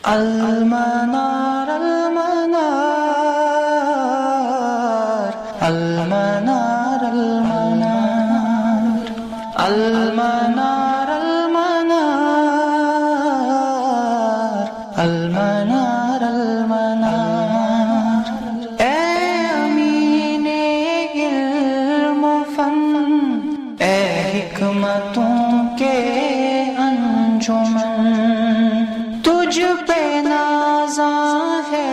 المنار المنار المنار المنار المنار المنار المنار المنار اے امین علم و فن، اے حکمتوں کے انجمن، تجھ پہ نازاں ہے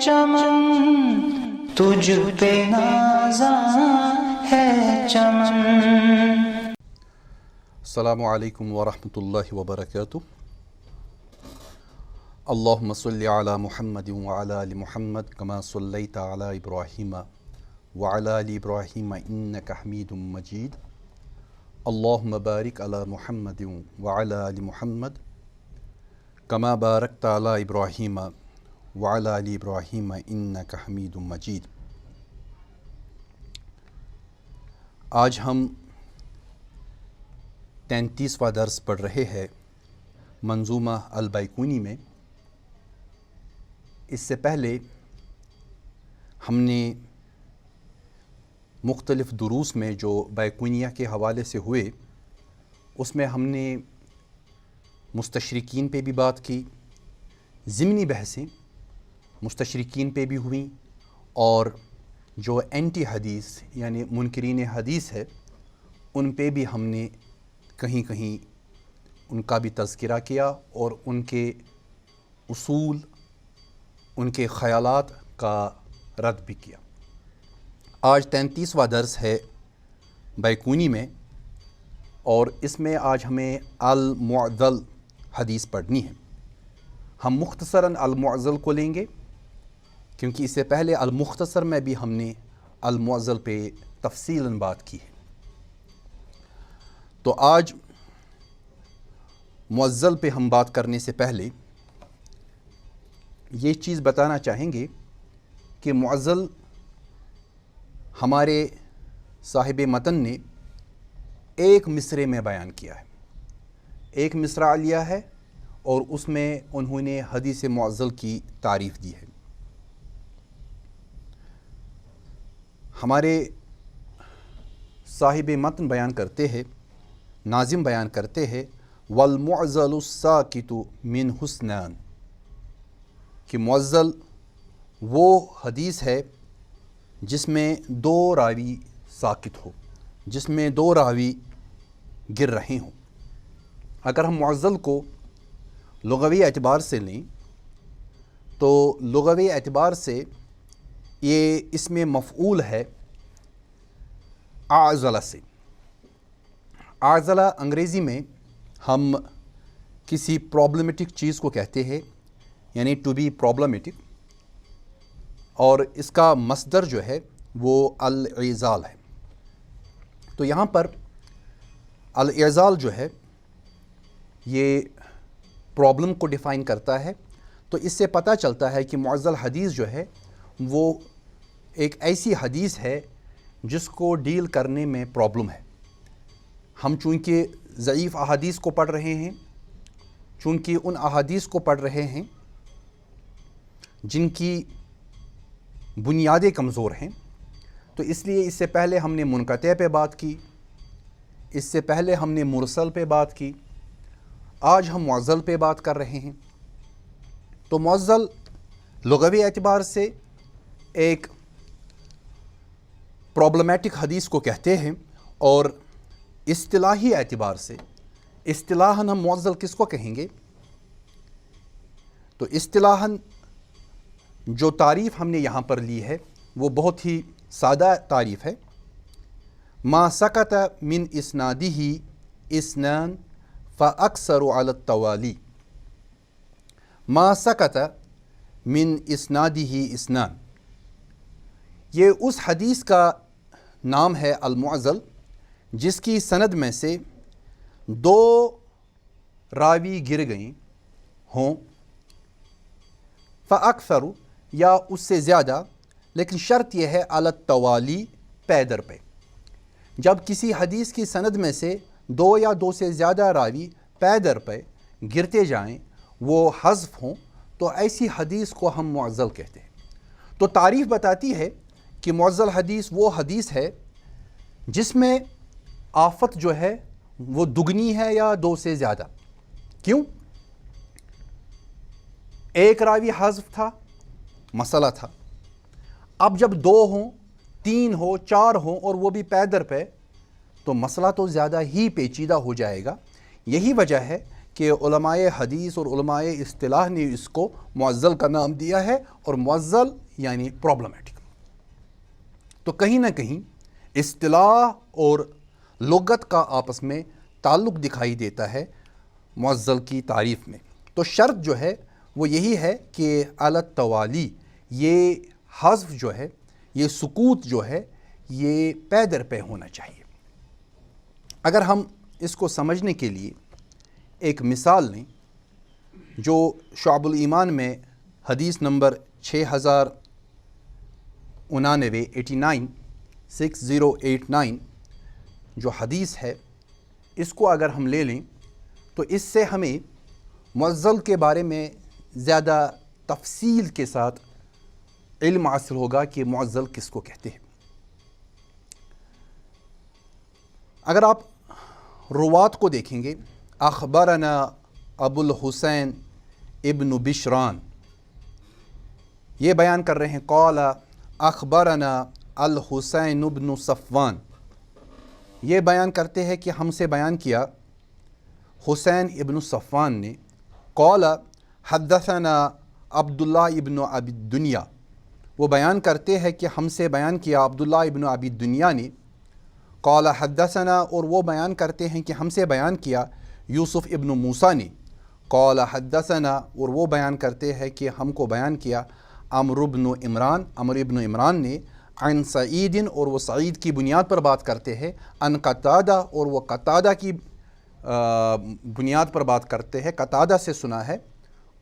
چمن، تجھ پہ نازاں ہے چمن۔ السلام علیکم ورحمۃ اللہ وبرکاتہ۔ اللہم صلی علی محمد وعلی آل محمد کما صلیت علی ابراہیم وعلی آل ابراہیم انک حمید مجید۔ اللہم بارک علی محمد وعلی آل محمد کما بارکت علی ابراہیم وعلی آل ابراہیم انک حمید مجید۔ آج ہم 33واں درس پڑھ رہے ہیں منظومہ البیقونی میں۔ اس سے پہلے ہم نے مختلف دروس میں جو بیقونیہ کے حوالے سے ہوئے اس میں ہم نے مستشرقین پہ بھی بات کی، ضمنی بحثیں مستشرقین پہ بھی ہوئیں، اور جو اینٹی حدیث یعنی منکرین حدیث ہے ان پہ بھی ہم نے کہیں کہیں ان کا بھی تذکرہ کیا اور ان کے اصول، ان کے خیالات کا رد بھی کیا۔ آج 33واں درس ہے بیقونی میں، اور اس میں آج ہمیں المعضل حدیث پڑھنی ہے۔ ہم مختصراً المعضل کو لیں گے کیونکہ اس سے پہلے المختصر میں بھی ہم نے المعضل پہ تفصیلاً بات کی ہے۔ تو آج معضل پہ ہم بات کرنے سے پہلے یہ چیز بتانا چاہیں گے کہ معضل ہمارے صاحب متن نے ایک مصرعے میں بیان کیا ہے، ایک مصرع لیا ہے اور اس میں انہوں نے حدیث معضل کی تعریف دی ہے۔ ہمارے صاحب متن بیان کرتے ہیں، ناظم بیان کرتے ہیں والمعضل الساکت من حسنان، کہ معضل وہ حدیث ہے جس میں دو راوی ساکت ہو، جس میں دو راوی گر رہے ہوں۔ اگر ہم معضل کو لغوی اعتبار سے لیں تو لغوی اعتبار سے یہ اسم مفعول ہے اعضل سے۔ اعضل انگریزی میں ہم کسی پرابلمٹک چیز کو کہتے ہیں، یعنی ٹو بی پرابلمٹک، اور اس کا مصدر جو ہے وہ الاعضال ہے۔ تو یہاں پر الاعضال جو ہے یہ پرابلم کو ڈیفائن کرتا ہے۔ تو اس سے پتہ چلتا ہے کہ معضل حدیث جو ہے وہ ایک ایسی حدیث ہے جس کو ڈیل کرنے میں پرابلم ہے۔ ہم چونکہ ضعیف احادیث کو پڑھ رہے ہیں، چونکہ ان احادیث کو پڑھ رہے ہیں جن کی بنیادیں کمزور ہیں، تو اس لیے اس سے پہلے ہم نے منقطع پہ بات کی، اس سے پہلے ہم نے مرسل پہ بات کی، آج ہم معضل پہ بات کر رہے ہیں۔ تو معضل لغوی اعتبار سے ایک پرابلمیٹک حدیث کو کہتے ہیں، اور اصطلاحی اعتبار سے اصطلاحاً ہم معضل کس کو کہیں گے؟ تو اصطلاحاً جو تعریف ہم نے یہاں پر لی ہے وہ بہت ہی سادہ تعریف ہے۔ ما سکت من اسنادہ اسنان فاکثر علی التوالی۔ ما سکت من اسنادہ اسنان، یہ اس حدیث کا نام ہے المعضل جس کی سند میں سے دو راوی گر گئیں ہوں، فاکثر یا اس سے زیادہ، لیکن شرط یہ ہے علی التوالی، پے در پے۔ جب کسی حدیث کی سند میں سے دو یا دو سے زیادہ راوی پے در پے گرتے جائیں، وہ حذف ہوں تو ایسی حدیث کو ہم معضل کہتے ہیں۔ تو تعریف بتاتی ہے کہ معضل حدیث وہ حدیث ہے جس میں آفت جو ہے وہ دگنی ہے یا دو سے زیادہ۔ کیوں؟ ایک راوی حذف تھا، مسئلہ تھا، اب جب دو ہوں، تین ہو، چار ہوں اور وہ بھی پے در پے، تو مسئلہ تو زیادہ ہی پیچیدہ ہو جائے گا۔ یہی وجہ ہے کہ علماء حدیث اور علماء اصطلاح نے اس کو معضل کا نام دیا ہے، اور معضل یعنی پرابلمیٹک۔ تو کہیں نہ کہیں اصطلاح اور لغت کا آپس میں تعلق دکھائی دیتا ہے معضل کی تعریف میں۔ تو شرط جو ہے وہ یہی ہے کہ علی التوالی یہ حذف جو ہے، یہ سکوت جو ہے، یہ پے در پے ہونا چاہیے۔ اگر ہم اس کو سمجھنے کے لیے ایک مثال لیں جو شعب الایمان میں حدیث نمبر 6099 6089 جو حدیث ہے، اس کو اگر ہم لے لیں تو اس سے ہمیں معضل کے بارے میں زیادہ تفصیل کے ساتھ علم حاصل ہوگا کہ معضل کس کو کہتے ہیں۔ اگر آپ روات کو دیکھیں گے، اخبرنا ابو الحسین ابن بشران، یہ بیان کر رہے ہیں قال اخبرنا الحسین ابن صفوان، یہ بیان کرتے ہیں کہ ہم سے بیان کیا حسین ابن صفوان نے۔ قال حدثنا عبداللہ ابن ابی الدنیا، وہ بیان کرتے ہیں کہ ہم سے بیان کیا عبداللہ ابن ابی الدنیا نے۔ قال حدثنا، اور وہ بیان کرتے ہیں کہ ہم سے بیان کیا یوسف ابن موسیٰ نے۔ قال حدثنا، اور وہ بیان کرتے ہیں کہ ہم کو بیان کیا عمرو بن عمران، عمرو ابن عمران نے، عن سعید، اور وہ سعید کی بنیاد پر بات کرتے ہیں، عن قتادہ، اور وہ قتادہ کی بنیاد پر بات کرتے ہیں، قتادہ سے سنا ہے۔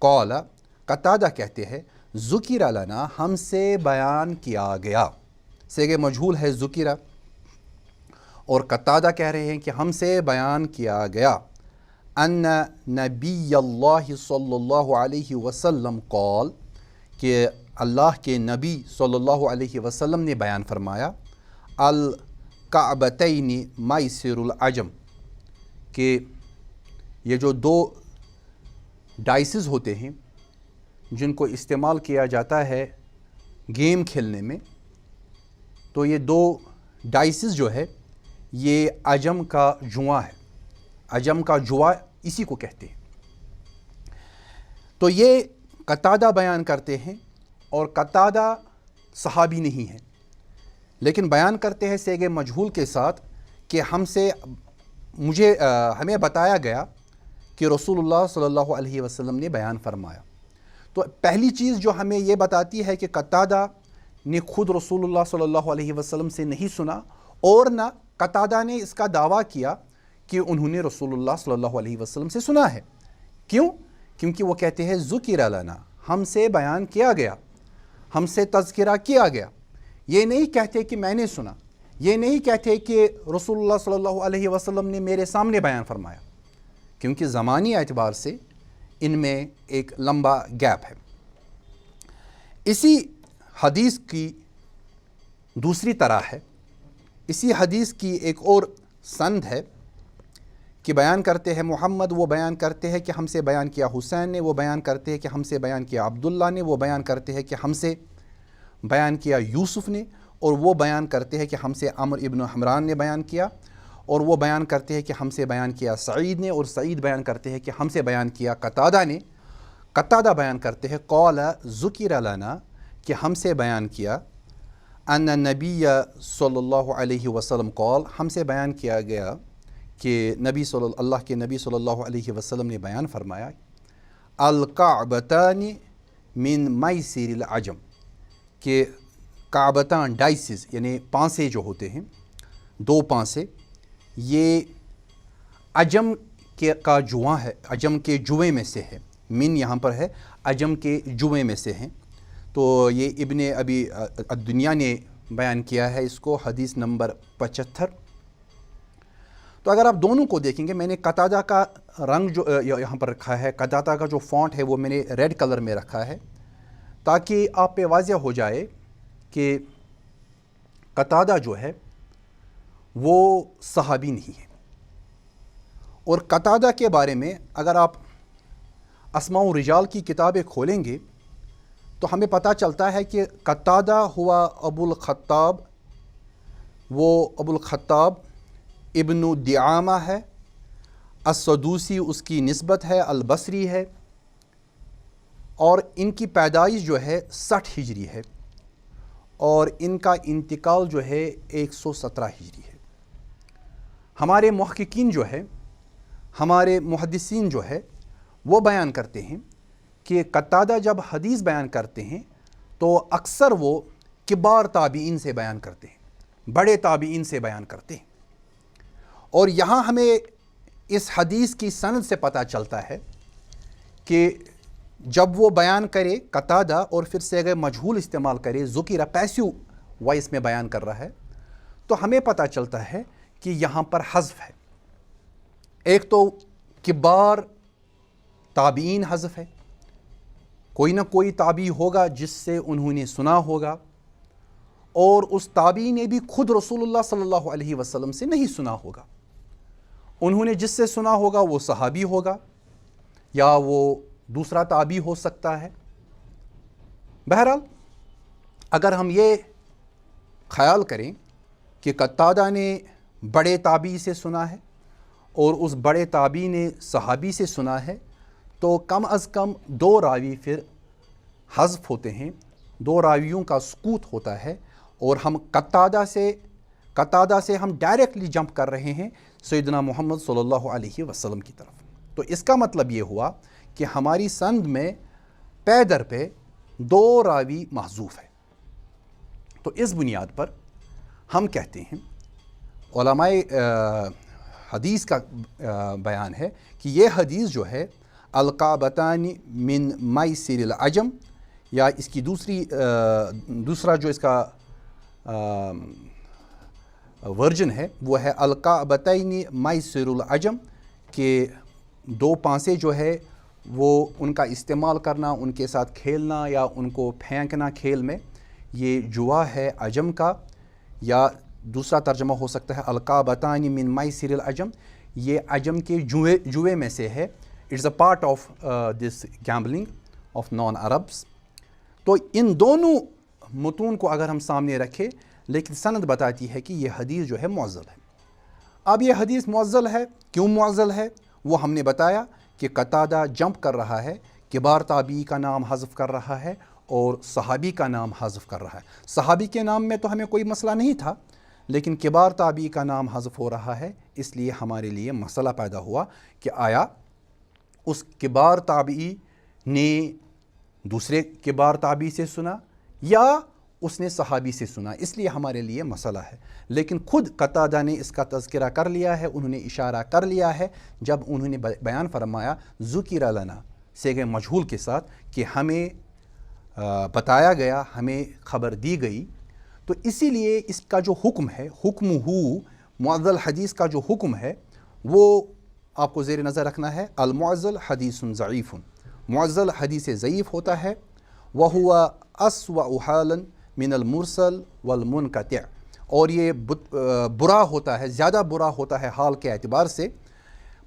قال، قتادہ کہتے ہیں ذکر لنا، ہم سے بیان کیا گیا، صیغہ مجہول ہے ذکر، اور قتادہ کہہ رہے ہیں کہ ہم سے بیان کیا گیا ان نبی اللہ صلی اللہ علیہ وسلم قال، کہ اللہ کے نبی صلی اللہ علیہ وسلم نے بیان فرمایا الکعبتین میسر العجم، کہ یہ جو دو ڈائسز ہوتے ہیں جن کو استعمال کیا جاتا ہے گیم کھیلنے میں، تو یہ دو ڈائسز جو ہے یہ عجم کا جوا ہے، عجم کا جوا اسی کو کہتے ہیں۔ تو یہ قتادہ بیان کرتے ہیں، اور قتادہ صحابی نہیں ہے، لیکن بیان کرتے ہیں صیغہ مجہول کے ساتھ کہ ہمیں بتایا گیا کہ رسول اللہ صلی اللہ علیہ وسلم نے بیان فرمایا۔ تو پہلی چیز جو ہمیں یہ بتاتی ہے کہ قتادہ نے خود رسول اللہ صلی اللہ علیہ وسلم سے نہیں سنا، اور نہ قتادہ نے اس کا دعویٰ کیا کہ انہوں نے رسول اللہ صلی اللہ علیہ وسلم سے سنا ہے۔ کیوں؟ کیونکہ وہ کہتے ہیں ذکر لنا، ہم سے بیان کیا گیا، ہم سے تذکرہ کیا گیا۔ یہ نہیں کہتے کہ میں نے سنا، یہ نہیں کہتے کہ رسول اللہ صلی اللہ علیہ وسلم نے میرے سامنے بیان فرمایا، کیونکہ زمانی اعتبار سے ان میں ایک لمبا گیپ ہے۔ اسی حدیث کی دوسری طرح ہے، اسی حدیث کی ایک اور سند ہے کہ بیان کرتے ہیں محمد، وہ بیان کرتے ہیں کہ ہم سے بیان کیا حسین نے، وہ بیان کرتے ہیں کہ ہم سے بیان کیا عبداللہ نے، وہ بیان کرتے ہیں کہ ہم سے بیان کیا یوسف نے، اور وہ بیان کرتے ہیں کہ ہم سے عمرو ابن عمران نے بیان کیا، اور وہ بیان کرتے ہیں کہ ہم سے بیان کیا سعید نے، اور سعید بیان کرتے ہیں کہ ہم سے بیان کیا قتادہ نے۔ قتادہ بیان کرتے ہیں قال ذکر لنا، کہ ہم سے بیان کیا ان نبی صلی اللہ علیہ وسلم قال، ہم سے بیان کیا گیا کہ اللہ کے نبی صلی اللہ علیہ وسلم نے بیان فرمایا الکعبتان من میسر العجم، کہ کعبتان ڈائسز یعنی پانسے جو ہوتے ہیں، دو پانسے، یہ عجم کا جواں ہے، عجم کے جوے میں سے ہے، من یہاں پر ہے، عجم کے جوے میں سے ہیں۔ تو یہ ابن ابی الدنیا نے بیان کیا ہے اس کو، حدیث نمبر 75۔ تو اگر آپ دونوں کو دیکھیں گے، میں نے قتادہ کا رنگ جو یہاں پر رکھا ہے، قتادہ کا جو فونٹ ہے وہ میں نے ریڈ کلر میں رکھا ہے تاکہ آپ پہ واضح ہو جائے کہ قتادہ جو ہے وہ صحابی نہیں ہے۔ اور قتادہ کے بارے میں اگر آپ اسماء الرجال کی کتابیں کھولیں گے تو ہمیں پتہ چلتا ہے کہ قتادہ ہوا ابو الخطاب، وہ ابو الخطاب ابن دعامہ ہے، السدوسی اس کی نسبت ہے، البصری ہے، اور ان کی پیدائش جو ہے 60 ہجری ہے اور ان کا انتقال جو ہے 117 ہجری ہے۔ ہمارے محققین جو ہے، ہمارے محدثین جو ہے وہ بیان کرتے ہیں کہ قتادہ جب حدیث بیان کرتے ہیں تو اکثر وہ کبار تابعین سے بیان کرتے ہیں، بڑے تابعین سے بیان کرتے ہیں۔ اور یہاں ہمیں اس حدیث کی سند سے پتہ چلتا ہے کہ جب وہ بیان کرے قتادہ اور پھر صیغہ مجہول استعمال کرے، ذکر پیسیو وائس میں بیان کر رہا ہے، تو ہمیں پتہ چلتا ہے کہ یہاں پر حذف ہے۔ ایک تو کبار تابعین حذف ہے، کوئی نہ کوئی تابعی ہوگا جس سے انہوں نے سنا ہوگا، اور اس تابعی نے بھی خود رسول اللہ صلی اللہ علیہ وسلم سے نہیں سنا ہوگا، انہوں نے جس سے سنا ہوگا وہ صحابی ہوگا یا وہ دوسرا تابعی ہو سکتا ہے۔ بہرحال اگر ہم یہ خیال کریں کہ قتادہ نے بڑے تابعی سے سنا ہے اور اس بڑے تابعی نے صحابی سے سنا ہے، تو کم از کم 2 راوی پھر حذف ہوتے ہیں، 2 راویوں کا سقوط ہوتا ہے، اور ہم قتادہ سے ہم ڈائریکٹلی جمپ کر رہے ہیں سیدنا محمد صلی اللہ علیہ وسلم کی طرف۔ تو اس کا مطلب یہ ہوا کہ ہماری سند میں پے در پہ 2 راوی محذوف ہے۔ تو اس بنیاد پر ہم کہتے ہیں، علماء حدیث کا بیان ہے کہ یہ حدیث جو ہے القابتان من میسر العجم، یا اس کی دوسرا جو اس کا ورژن ہے وہ ہے القابتین میسر العجم، کہ 2 پانسے جو ہے وہ ان کا استعمال کرنا، ان کے ساتھ کھیلنا یا ان کو پھینکنا کھیل میں، یہ جوا ہے عجم کا، یا دوسرا ترجمہ ہو سکتا ہے القابتان من میسر العجم، یہ عجم کے جوئے میں سے ہے، it's a part of this gambling of non Arabs. تو ان دونوں متون کو اگر ہم سامنے رکھیں، لیکن سند بتاتی ہے کہ یہ حدیث جو ہے معضل ہے۔ اب یہ حدیث معضل ہے، کیوں معضل ہے وہ ہم نے بتایا کہ قتادہ جمپ کر رہا ہے، کبار تابعی کا نام حذف کر رہا ہے اور صحابی کا نام حذف کر رہا ہے۔ صحابی کے نام میں تو ہمیں کوئی مسئلہ نہیں تھا، لیکن کبار تابعی کا نام حذف ہو رہا ہے، اس لیے ہمارے لیے مسئلہ پیدا ہوا کہ آیا اس کبار تابعی نے دوسرے کبار تابعی سے سنا یا اس نے صحابی سے سنا، اس لیے ہمارے لیے مسئلہ ہے۔ لیکن خود قتادہ نے اس کا تذکرہ کر لیا ہے، انہوں نے اشارہ کر لیا ہے جب انہوں نے بیان فرمایا ذکر لنا صیغہ مجہول کے ساتھ کہ ہمیں بتایا گیا، ہمیں خبر دی گئی، تو اسی لیے اس کا جو حکم ہے، حکم معضل حدیث کا جو حکم ہے وہ آپ کو زیر نظر رکھنا ہے۔ المعضل حدیث ضعیف، معضل حدیث ضعیف ہوتا ہے، وہو اسوأ حالا من المرسل والمنقطع، اور یہ برا ہوتا ہے، زیادہ برا ہوتا ہے حال کے اعتبار سے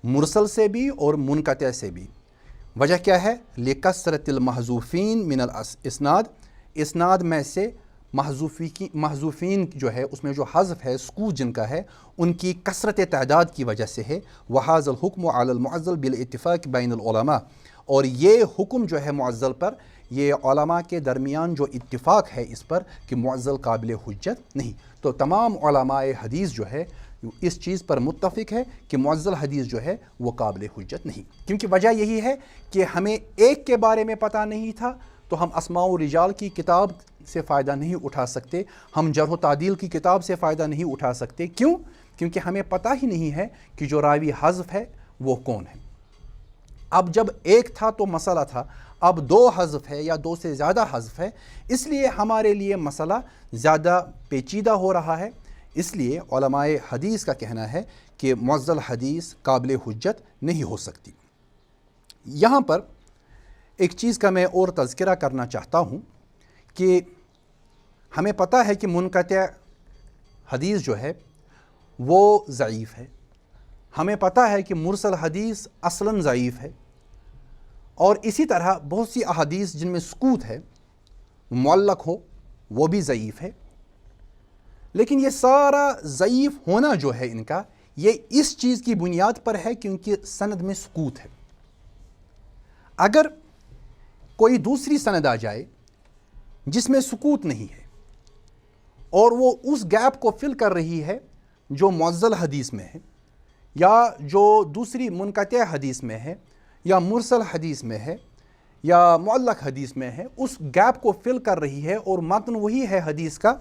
مرسل سے بھی اور منقطع سے بھی۔ وجہ کیا ہے؟ لکثرت المحذوفین من الاسناد، اسناد میں سے محذوفین جو ہے اس میں جو حذف ہے، سقوط جن کا ہے، ان کی کثرت تعداد کی وجہ سے ہے۔ وہذا الحکم علی المعضل بالاتفاق بین العلماء، اور یہ حکم جو ہے معضل پر، یہ علماء کے درمیان جو اتفاق ہے اس پر کہ معضل قابل حجت نہیں۔ تو تمام علماء حدیث جو ہے اس چیز پر متفق ہے کہ معضل حدیث جو ہے وہ قابل حجت نہیں، کیونکہ وجہ یہی ہے کہ ہمیں ایک کے بارے میں پتہ نہیں تھا تو ہم اسماء و رجال کی کتاب سے فائدہ نہیں اٹھا سکتے، ہم جرح و تعدیل کی کتاب سے فائدہ نہیں اٹھا سکتے۔ کیوں؟ کیونکہ ہمیں پتہ ہی نہیں ہے کہ جو راوی حذف ہے وہ کون ہے۔ اب جب ایک تھا تو مسئلہ تھا، اب 2 حذف ہے یا 2 سے زیادہ حذف ہے، اس لیے ہمارے لیے مسئلہ زیادہ پیچیدہ ہو رہا ہے۔ اس لیے علماء حدیث کا کہنا ہے کہ معضل حدیث قابل حجت نہیں ہو سکتی۔ یہاں پر ایک چیز کا میں اور تذکرہ کرنا چاہتا ہوں کہ ہمیں پتہ ہے کہ منقطع حدیث جو ہے وہ ضعیف ہے، ہمیں پتہ ہے کہ مرسل حدیث اصلاً ضعیف ہے، اور اسی طرح بہت سی احادیث جن میں سکوت ہے، معلق ہو، وہ بھی ضعیف ہے۔ لیکن یہ سارا ضعیف ہونا جو ہے ان کا، یہ اس چیز کی بنیاد پر ہے کیونکہ سند میں سکوت ہے۔ اگر کوئی دوسری سند آ جائے جس میں سکوت نہیں ہے اور وہ اس گیپ کو فل کر رہی ہے جو معضل حدیث میں ہے، یا جو دوسری منقطع حدیث میں ہے، یا مرسل حدیث میں ہے، یا معلق حدیث میں ہے، اس گیپ کو فل کر رہی ہے، اور متن وہی ہے حدیث کا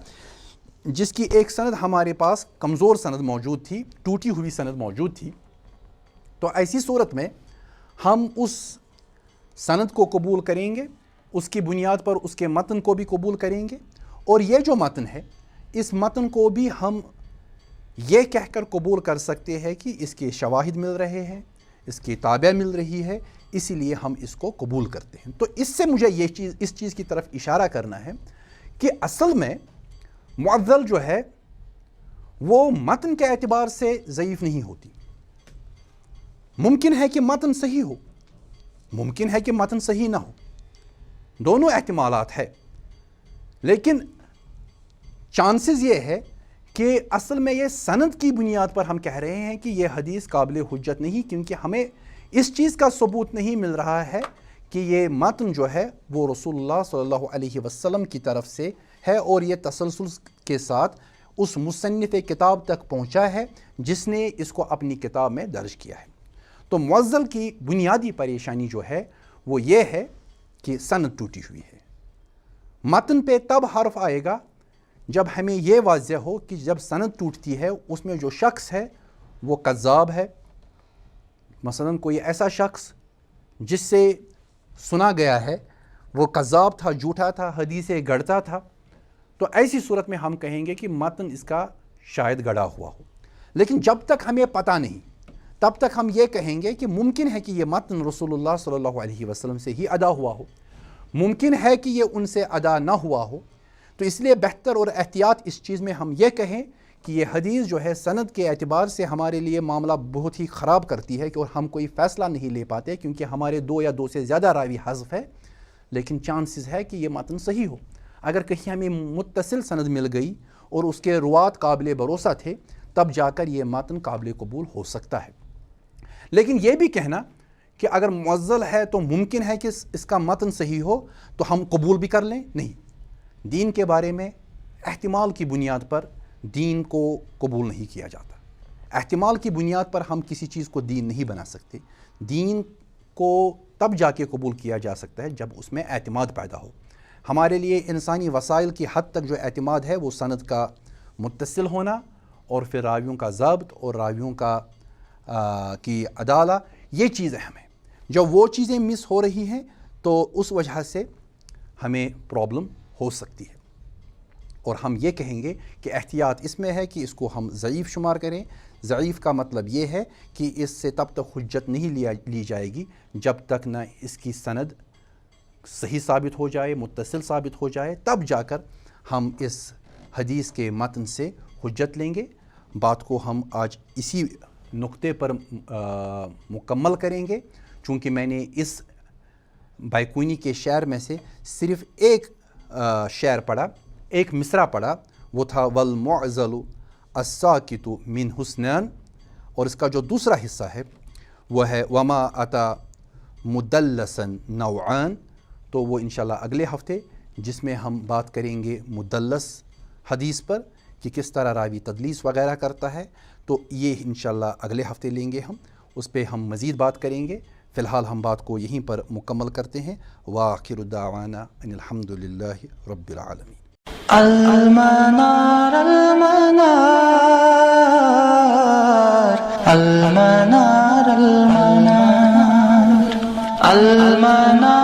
جس کی ایک سند ہمارے پاس کمزور سند موجود تھی، ٹوٹی ہوئی سند موجود تھی، تو ایسی صورت میں ہم اس سند کو قبول کریں گے، اس کی بنیاد پر اس کے متن کو بھی قبول کریں گے، اور یہ جو متن ہے اس متن کو بھی ہم یہ کہہ کر قبول کر سکتے ہیں کہ اس کے شواہد مل رہے ہیں، اس کی تابع مل رہی ہے، اسی لیے ہم اس کو قبول کرتے ہیں۔ تو اس سے مجھے اس چیز کی طرف اشارہ کرنا ہے کہ اصل میں معضل جو ہے وہ متن کے اعتبار سے ضعیف نہیں ہوتی۔ ممکن ہے کہ متن صحیح ہو، ممکن ہے کہ متن صحیح نہ ہو، دونوں احتمالات ہے، لیکن چانسز یہ ہے کہ اصل میں یہ سند کی بنیاد پر ہم کہہ رہے ہیں کہ یہ حدیث قابل حجت نہیں، کیونکہ ہمیں اس چیز کا ثبوت نہیں مل رہا ہے کہ یہ متن جو ہے وہ رسول اللہ صلی اللہ علیہ وسلم کی طرف سے ہے، اور یہ تسلسل کے ساتھ اس مصنف کتاب تک پہنچا ہے جس نے اس کو اپنی کتاب میں درج کیا ہے۔ تو معضل کی بنیادی پریشانی جو ہے وہ یہ ہے کہ سند ٹوٹی ہوئی ہے۔ متن پہ تب حرف آئے گا جب ہمیں یہ واضح ہو کہ جب سند ٹوٹتی ہے اس میں جو شخص ہے وہ کذاب ہے، مثلا کوئی ایسا شخص جس سے سنا گیا ہے وہ کذاب تھا، جھوٹا تھا، حدیثیں گڑتا تھا، تو ایسی صورت میں ہم کہیں گے کہ متن اس کا شاید گڑا ہوا ہو۔ لیکن جب تک ہمیں پتہ نہیں تب تک ہم یہ کہیں گے کہ ممکن ہے کہ یہ متن رسول اللہ صلی اللہ علیہ وسلم سے ہی ادا ہوا ہو، ممکن ہے کہ یہ ان سے ادا نہ ہوا ہو۔ تو اس لیے بہتر اور احتیاط اس چیز میں ہم یہ کہیں کہ یہ حدیث جو ہے سند کے اعتبار سے ہمارے لیے معاملہ بہت ہی خراب کرتی ہے، اور ہم کوئی فیصلہ نہیں لے پاتے کیونکہ ہمارے دو یا دو سے زیادہ راوی حذف ہے، لیکن چانسز ہے کہ یہ متن صحیح ہو۔ اگر کہیں ہمیں متصل سند مل گئی اور اس کے روات قابل بھروسہ تھے تب جا کر یہ متن قابل قبول ہو سکتا ہے۔ لیکن یہ بھی کہنا کہ اگر معضل ہے تو ممکن ہے کہ اس کا متن صحیح ہو تو ہم قبول بھی کر لیں، نہیں۔ دین کے بارے میں احتمال کی بنیاد پر دین کو قبول نہیں کیا جاتا۔ احتمال کی بنیاد پر ہم کسی چیز کو دین نہیں بنا سکتے۔ دین کو تب جا کے قبول کیا جا سکتا ہے جب اس میں اعتماد پیدا ہو۔ ہمارے لیے انسانی وسائل کی حد تک جو اعتماد ہے وہ سند کا متصل ہونا، اور پھر راویوں کا ضبط اور راویوں کی عدالہ، یہ چیزیں ہمیں جب وہ چیزیں مس ہو رہی ہیں تو اس وجہ سے ہمیں پرابلم ہو سکتی ہے، اور ہم یہ کہیں گے کہ احتیاط اس میں ہے کہ اس کو ہم ضعیف شمار کریں۔ ضعیف کا مطلب یہ ہے کہ اس سے تب تک حجت نہیں لی جائے گی جب تک نہ اس کی سند صحیح ثابت ہو جائے، متصل ثابت ہو جائے، تب جا کر ہم اس حدیث کے متن سے حجت لیں گے۔ بات کو ہم آج اسی نقطے پر مکمل کریں گے، چونکہ میں نے اس بائقونی کے شعر میں سے صرف ایک شعر پڑھا، ایک مصرع پڑھا، وہ تھا والمعضل الساکت من حسنان، اور اس کا جو دوسرا حصہ ہے وہ ہے وما اتا مدلسا نوعان۔ تو وہ انشاءاللہ اگلے ہفتے جس میں ہم بات کریں گے مدلس حدیث پر کہ کس طرح راوی تدلیس وغیرہ کرتا ہے، تو یہ انشاءاللہ اگلے ہفتے لیں گے ہم، اس پہ ہم مزید بات کریں گے۔ فی الحال ہم بات کو یہیں پر مکمل کرتے ہیں۔ وآخر دعوانا ان الحمد للہ رب العالمین۔ المنار المنار المنار المنار المنار